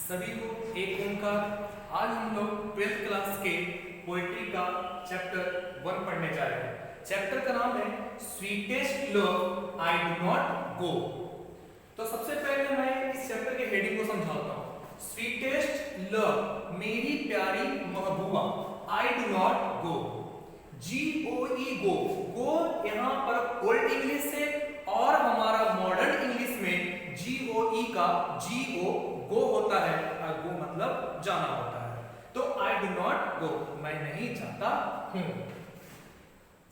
सभी को एक ओंकार। आज हम लोग 12th क्लास के पोएट्री का चैप्टर 1 पढ़ने जा रहे हैं। चैप्टर का नाम है sweetest love I do not गो। तो सबसे पहले मैं इस चैप्टर के हेडिंग को समझाता हूँ। स्वीटेस्ट लव, मेरी प्यारी महबूबा, I do not go, GOE go. Go यहाँ पर ओल्ड इंग्लिश से और हमारा मॉडर्न इंग्लिश में GOE का गो होता है और गो मतलब जाना होता है। तो आई डू नॉट गो, मैं नहीं जाता हूं।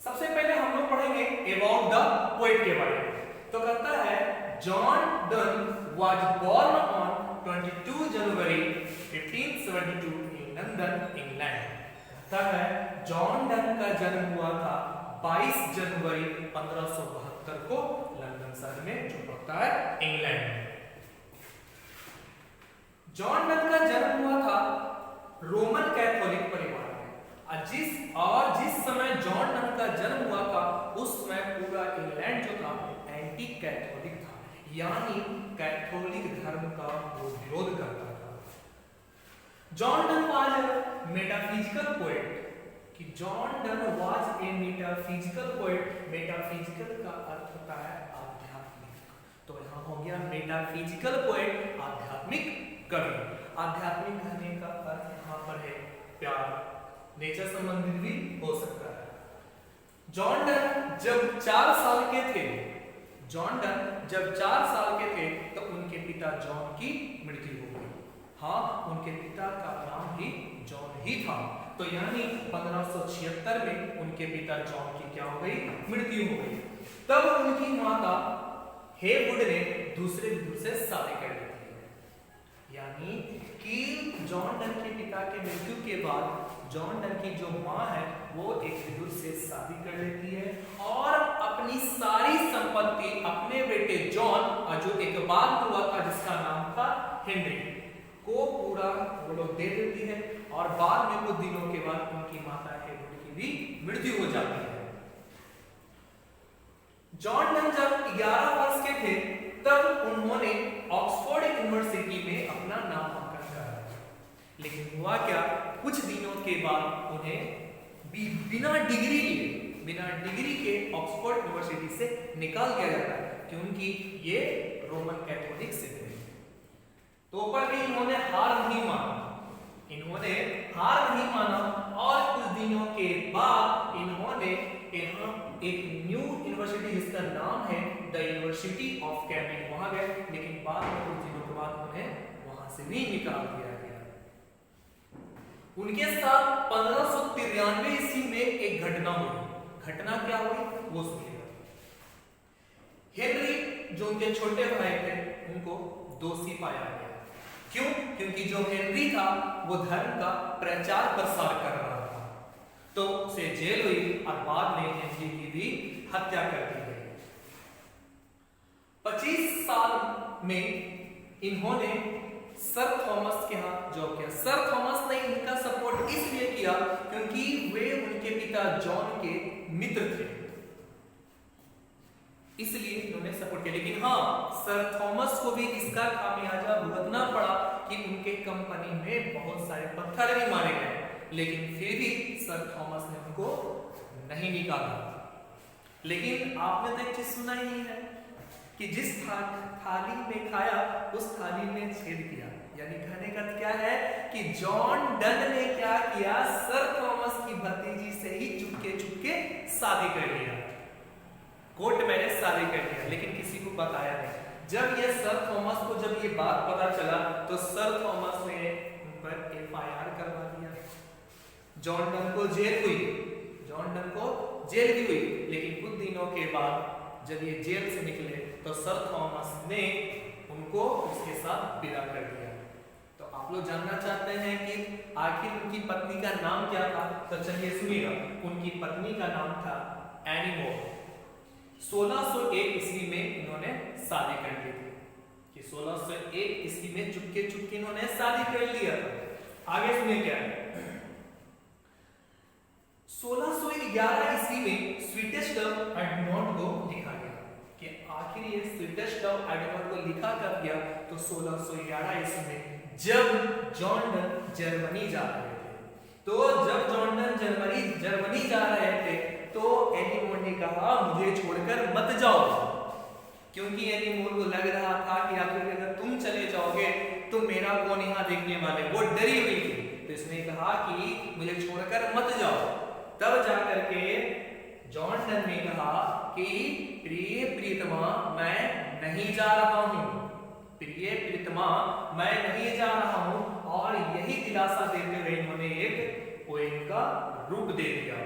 सबसे पहले हम लोग पढ़ेंगे अबाउट द पोएट के बारे में। तो कहता है John Donne was born on 22 January 1572 in London, England. कहता है जॉन डन का जन्म हुआ था 22 जनवरी 1572 को लंदन शहर में, जो पड़ता है इंग्लैंड में। जॉन डन का जन्म हुआ था रोमन कैथोलिक परिवार में। जिस समय जॉन डन का जन्म हुआ था उस समय पूरा इंग्लैंड जो था एंटी कैथोलिक था, यानी कैथोलिक धर्म का वो विरोध करता था। John Donne was metaphysical poet, कि John Donne was a metaphysical poet. Metaphysical का अर्थ होता है आध्यात्मिक, तो यहाँ हो गया मेटाफिजिकल पोएट, आध्यात्मिक कवि। आध्यात्मिक कहने का अर्थ यहाँ पर है प्यार, नेचर संबंधित भी हो सकता है। जॉन डन जब 4 साल के थे, जॉन डन जब 4 साल के थे तो उनके पिता जॉन की मृत्यु हो गई। हाँ, उनके पिता का नाम भी जॉन ही था। तो यानी 1576 में उनके पिता जॉन की क्या हो गई, मृत्यु हो गई। तब उनकी माता हेवुड ने दूसरे विधुर से शादी कर ली थी। यानी कि जॉन डन के पिता के मृत्यु के बाद जॉन डन की जो माँ है वो एक विधुर से शादी कर लेती है और अपनी सारी संपत्ति अपने बेटे जॉन, और जो एक बाल हुआ था जिसका नाम था हेनरी, को पूरा वो लोग दे देती है। और बाद में कुछ दिनों के बाद उनकी माता हेवुड की भी मृत्यु हो जाती है। जॉन डन जब 11 वर्ष के थे तब उन्होंने ऑक्सफोर्ड यूनिवर्सिटी में अपना नामांकन कराया। लेकिन हुआ क्या, कुछ दिनों के बाद उन्हें बिना डिग्री के ऑक्सफोर्ड यूनिवर्सिटी से निकाल दिया जाता है, क्योंकि ये रोमन कैथोलिक से थे। तो पर भी इन्होंने हार नहीं माना और कुछ दिनों के बाद इन्होंने यहाँ एक न्यू यूनिवर्सिटी जिसका नाम है द यूनिवर्सिटी ऑफ कैम्ब्रिज, वहां गए। लेकिन बाद में कुछ दिनों के बाद उन्हें वहां से भी निकाल दिया गया। उनके साथ 1593 ईस्वी में एक घटना हुई। घटना क्या हुई वो सुनिएगा। हेनरी जो उनके छोटे भाई थे उनको दोषी पाया गया। क्यों? क्योंकि जो हेनरी था वो धर्म का प्रचार प्रसार कर रहा था, तो उसे जेल हुई और बाद में हेनरी की भी हत्या कर दी गई। 25 साल में इन्होंने सर थॉमस के यहाँ जॉब किया। सर थॉमस ने इनका सपोर्ट इसलिए किया क्योंकि वे उनके पिता जॉन के मित्र थे, इसलिए इन्होंने सपोर्ट किया। लेकिन हाँ, सर थॉमस को भी इसका खामियाजा भुगतना पड़ा कि उनके कंपनी में बहुत सारे पत्थर भी मारे गए, लेकिन फिर भी सर थॉमस ने उनको नहीं निकाला। लेकिन आपने तो एक चीज सुना ही है कि जिस थाली में खाया उस थाली में छेद किया। यानी कहने का क्या है कि जॉन डन ने क्या किया, सर थॉमस की भतीजी से ही चुपके शादी कर लिया, कोर्ट मैरिज शादी कर लिया, लेकिन किसी को बताया नहीं। जब ये सर थॉमस को जब ये बात पता चला तो सर थॉमस ने उन पर FIR करवा दिया। जॉन डन को जेल भी हुई। लेकिन कुछ दिनों के बाद जब ये जेल से निकले तो सर थॉमस ने उनको उसके साथ विदा कर दिया। तो आप लोग जानना चाहते हैं कि आखिर उनकी पत्नी का नाम क्या था, तो चलिए सुनिएगा। उनकी पत्नी का नाम था एनी मोर। 1601 ईस्वी में इन्होंने शादी कर ली थी, कि 1601 ईस्वी में चुपके इन्होंने शादी कर लिया। आगे सुनिए क्या है। 1611 ईस्वी में sweetest love I do not गो लिखा गया, कि आखिर ये स्वीडिश लव आइडियल को लिखा कब गया? तो 1611 ईस्वी में, जब जॉन डन जर्मनी जा रहे थे। तो जब जॉन डन जर्मनी जा रहे थे तो एनी मोर ने कहा मुझे छोड़कर मत जाओ, क्योंकि एनी मोर को लग रहा था कि आखिर अगर तुम चले जाओगे तो मेरा कौन यहाँ देखने वाले, वो डरी हुई थी। तो इसने कहा कि मुझे छोड़कर मत जाओ। तब जाकर के जॉन डन ने कहा कि प्रिय प्रीतमा मैं नहीं जा रहा हूँ, प्रिय प्रीतमा मैं नहीं जा रहा हूँ, और यही दिलासा देते हुए इन्होंने एक पोएम का रूप दे दिया।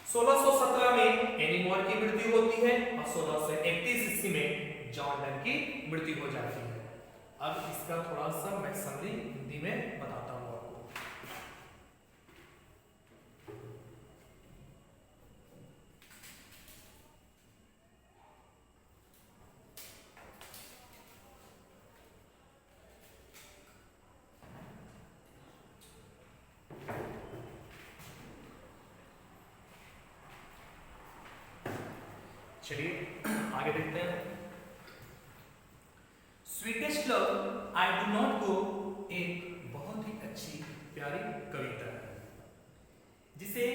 1617 में एनी मोर की मृत्यु होती है और 1631 ईस्वी में जॉन डन की मृत्यु हो जाती है। अब इसका थोड़ा सा मैं समरी हिंदी में बताता हूँ आपको। चलिए आगे देखते हैं। Sweetest love I do not गो एक बहुत ही अच्छी प्यारी कविता है, जिसे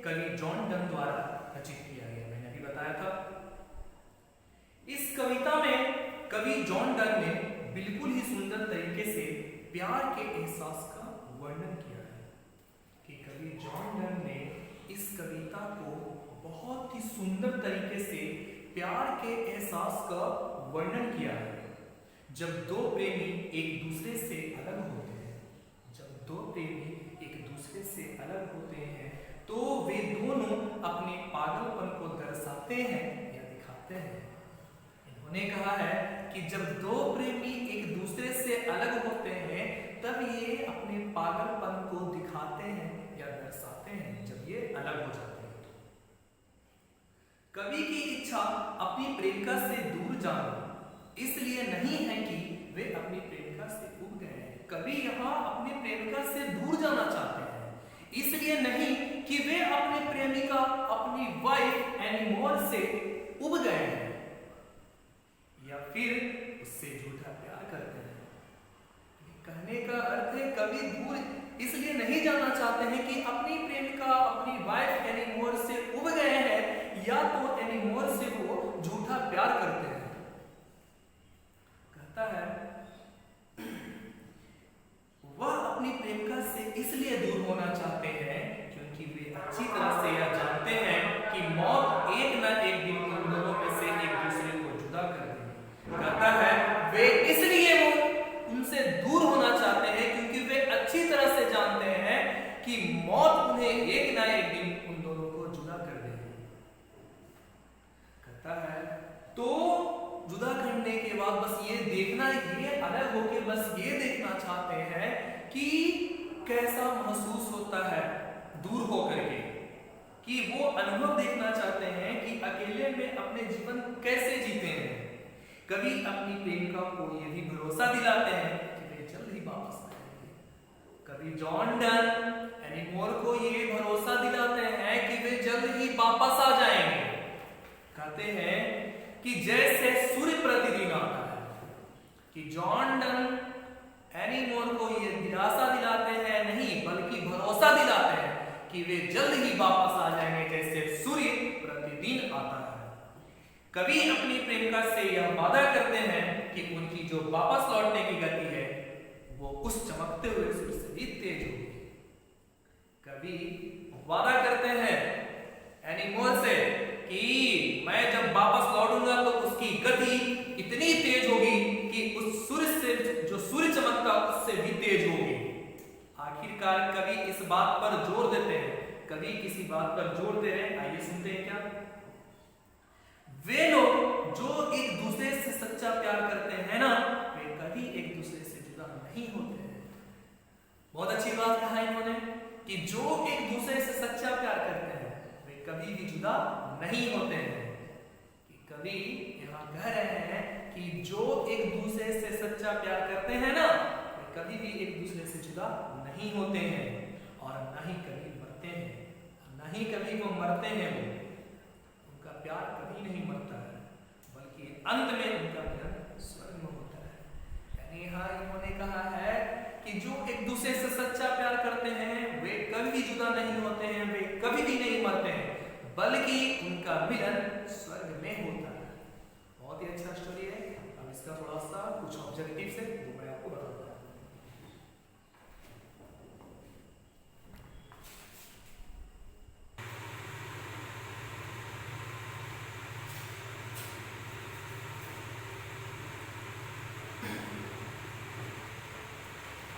कवि जॉन डन द्वारा रचित किया गया, मैंने अभी बताया था। इस कविता में कवि जॉन डन ने बिल्कुल ही सुंदर तरीके से प्यार के एहसास का वर्णन किया है, कि कवि जॉन डन ने इस कविता को बहुत ही सुंदर तरीके से प्यार के एहसास का वर्णन किया है। जब दो प्रेमी एक दूसरे से अलग होते हैं, जब दो प्रेमी एक दूसरे से अलग होते हैं तो वे दोनों अपने पागलपन को दर्शाते हैं या दिखाते हैं। इन्होंने कहा है कि जब दो प्रेमी एक दूसरे से अलग होते हैं तब ये अपने पागलपन को दिखाते हैं या दर्शाते हैं, जब ये अलग हो जाते हैं। कवि की इच्छा अपनी प्रेमिका से दूर जाना इसलिए नहीं है कि वे अपनी प्रेमिका से उब गए हैं। कवि यहाँ अपनी प्रेमिका से दूर जाना चाहते हैं, इसलिए नहीं कि वे अपने प्रेमिका अपनी वाइफ एनीमोर से उब गए हैं या फिर उससे झूठा प्यार करते हैं। कहने का अर्थ है कवि दूर इसलिए नहीं जाना चाहते हैं कि अपनी प्रेमिका अपनी वाइफ एनीमोर से उब गए हैं या तो एनीमोर से वो झूठा प्यार करते हैं। कहता है वह अपनी प्रेमिका से इसलिए दूर होना चाहते हैं क्योंकि वे अच्छी तरह से यह जानते हैं कि मौत एक न एक दिन उन दोनों में से एक दूसरे को जुदा कर देगी। कहता है वे इसलिए वो उनसे दूर होना चाहते हैं क्योंकि वे अच्छी तरह से जानते हैं कि मौत उन्हें एक न एक दिन उन दोनों को जुदा कर देगी। कहता है तो जुदा करने के बाद बस ये देखना, ये अलग होके बस ये देखना चाहते हैं कि कैसा महसूस होता है दूर होकर के, कि वो अनुभव देखना चाहते हैं कि अकेले में अपने जीवन कैसे जीते हैं। कभी अपनी प्रेमिका को ये भी भरोसा दिलाते हैं कि वे जल्द ही वापस आएंगे। कभी जॉन डन एनीमोर को ये भरोसा दिलाते हैं कि वे जल्द ही वापस आ जाएंगे। कहते हैं कि जैसे सूर्य प्रतिदिन आता है, कि जॉन डन एनीमोर को ये दिलासा दिलाते हैं, नहीं बल्कि भरोसा दिलाते हैं कि वे जल्द ही वापस आ जाएंगे, जैसे सूर्य प्रतिदिन आता है। कवि अपनी प्रेमिका से यह वादा करते हैं कि उनकी जो वापस लौटने की गति है वो उस चमकते हुए सूर्य से भी तेज होगी। कवि वादा करते हैं एनीमोर से कि मैं जब वापस लौटूंगा तो उसकी गति इतनी तेज होगी कि उस सूर्य से जो सूर्य चमकता उससे भी तेज होगी। आखिरकार कवि इस बात पर जोर देते हैं, कवि किसी बात पर जोर दे रहे हैं, आइए सुनते हैं क्या। वे लोग जो एक दूसरे से सच्चा प्यार करते हैं ना, वे कभी एक दूसरे से जुदा नहीं होते हैं। बहुत अच्छी बात कहा इन्होंने कि जो एक दूसरे से सच्चा प्यार करते हैं वे कभी भी जुदा नहीं होते हैं। कि कवि यहाँ कह रहे हैं कि जो एक दूसरे से सच्चा प्यार करते हैं ना, वे कभी भी एक दूसरे से जुदा नहीं होते हैं और न ही कभी मरते हैं, न ही कभी वो मरते हैं। वो उनका प्यार कभी नहीं मरता है, बल्कि अंत में उनका मिलन स्वर्ग में होता है। यानी यहाँ इन्होंने कहा है कि जो एक दूसरे से सच्चा प्यार करते हैं वे कभी भी जुदा नहीं होते हैं, वे कभी भी नहीं मरते हैं, बल्कि उनका मिलन स्वर्ग में होता है। बहुत ही अच्छा स्टोरी है। अब इसका थोड़ा सा कुछ ऑब्जेक्टिव से वो मैं आपको बताता हूँ।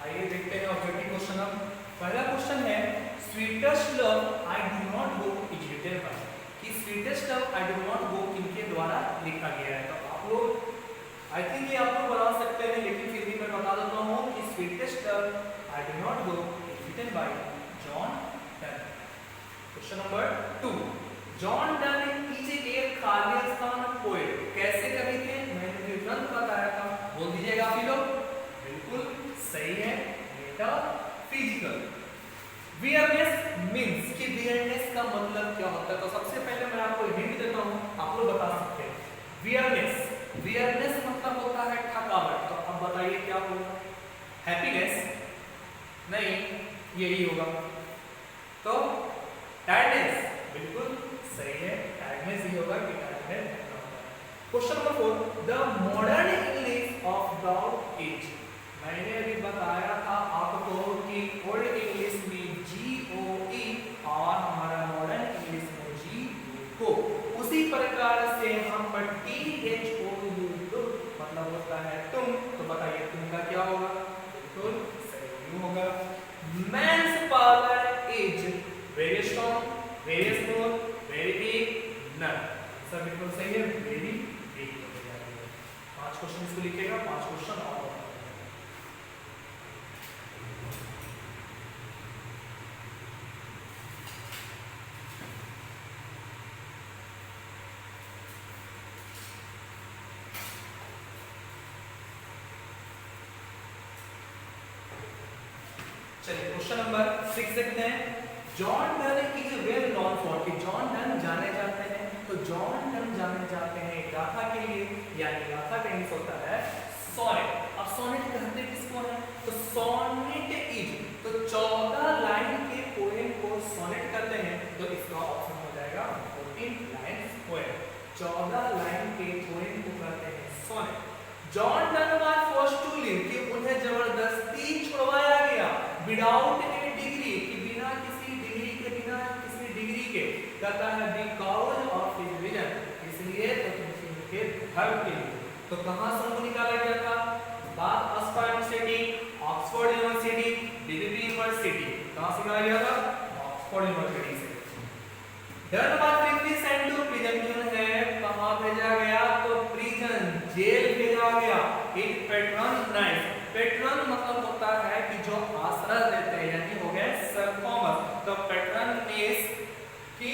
आइए देखते हैं ऑब्जेक्टिव क्वेश्चन। अब पहला क्वेश्चन है sweetest love I do not go is written by, कि sweetest love I do not go किनके द्वारा लिखा गया है। तो आप लोग आई थिंक ये आप लोग बता सकते हैं, लेकिन फिर भी मैं बता देता हूँ कि sweetest love I do not go is written by John Donne. Question number 2, John Donne is a Khalistan poet. कैसे कवि थे? मैंने जो ग्रंथ बताया था, बोल दीजिएगा आप लोग। बिल्कुल सही है, मेटाफिजिकल। वियरनेस मींस कि वियरनेस का मतलब क्या होता है? तो सबसे पहले मैं आपको हिंट देता हूं, आप लोग बता सकते हैं। वियरनेस मतलब होता है थकावट। तो अब बताइए क्या होगा? हैप्पीनेस नहीं, यही होगा। तो टायर्डनेस, बिल्कुल सही है, टायर्डनेस ही होगा कि tiredness. Question number 4, the modern English of the age. मैंने अभी बताया था आपको कि ओल्ड इंग्लिश में GOE और हमारा मॉडर्न इंग्लिश में GO, उसी प्रकार से हम पर THOU मतलब होता है तुम। तो बताइए तुम का क्या होगा? बिल्कुल सही होगा। Man's power is very strong, very small, very weak, none. सब बिल्कुल सही है, वेरी वीक हो जाएगा। 5 क्वेश्चन इसको लिखिएगा, 5 क्वेश्चन और। चलिए क्वेश्चन नंबर 6 देखते हैं। John Donne is well known for, कि जॉन डन जाने जाते हैं। तो जॉन डन जाने जाते हैं गाथा के लिए, यानी गाथा का मीनिंग होता है सोनेट। अब सोनेट कहते किसको है? तो सोनेट इज, तो 14 लाइन के पोएम को सोनेट कहते हैं। तो इसका ऑप्शन हो जाएगा 14 लाइन्स पोएम। 14 लाइन के पोएम को कहते हैं sonnet. John Donne was forced to leave, कि उन्हें जबरदस्ती छुड़वाया गया विदाउट ए डिग्री, कि बिना किसी डिग्री के, बिना किसी डिग्री के। कहता है बिकॉज ऑफ हिज विजन, इसलिए तो उनके धर्म के लिए। तो कहां से उनको निकाला गया था? बात Oxford University, Oxford University, degree university. कहां से निकाला गया था? ऑक्सफोर्ड यूनिवर्सिटी से। Donne was quickly sent to prison, है कहां भेजा गया? तो प्रिजन, जेल भेजा गया। इन पेट्रोनाइज, पेट्रन मतलब होता है कि जो आश्रय देते हैं, यानी हो गए सरफॉर्मर। तो पेट्रोनेस कि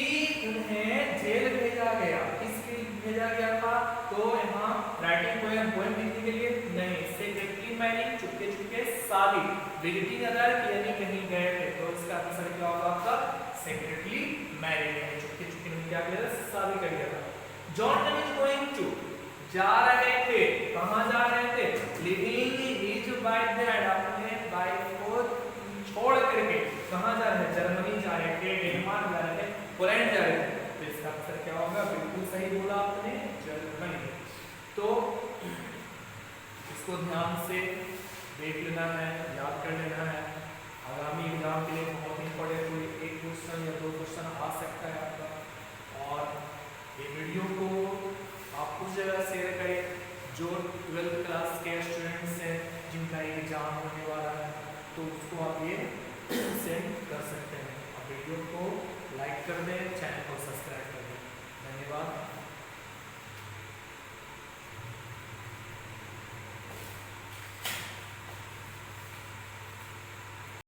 उन्हें जेल भेजा गया। किसके भेजा गया था? तो यहाँ राइटिंग पोएम लिखने के लिए नहीं, सेक्रेटली मैरिज, चुपके चुपके शादी, विजिटिंग अदर, यानी कहीं गए थे। तो इसका आंसर क्या होगा आपका? सेक्रेटली मैरिज, यानी चुपके चुपके नहीं क्या किया, शादी कर लिया था। John Donne is going to, जा रहे थे, कहां जा रहे थे? लिविंग इज बाय दैट, अपने वाइफ को छोड़ करके कहां जा रहे? जर्मनी जा रहे थे, डेनमार्क जा रहे थे, पोलैंड जा रहे थे। तो इसका आंसर क्या होगा? बिल्कुल सही बोला आपने, जर्मनी। तो इसको ध्यान से देख लेना है, याद कर लेना है। आगामी एग्जाम के लिए बहुत इंपॉर्टेंट कोई एक क्वेश्चन या 2 क्वेश्चन आ सकता है आपका। और ये वीडियो को आप उस जगह शेयर करें जो 12th क्लास के स्टूडेंट्स हैं जिनका एग्जाम होने वाला है, तो उसको आप ये सेंड कर सकते हैं। आप वीडियो को लाइक कर दें, चैनल को सब्सक्राइब कर दें। धन्यवाद।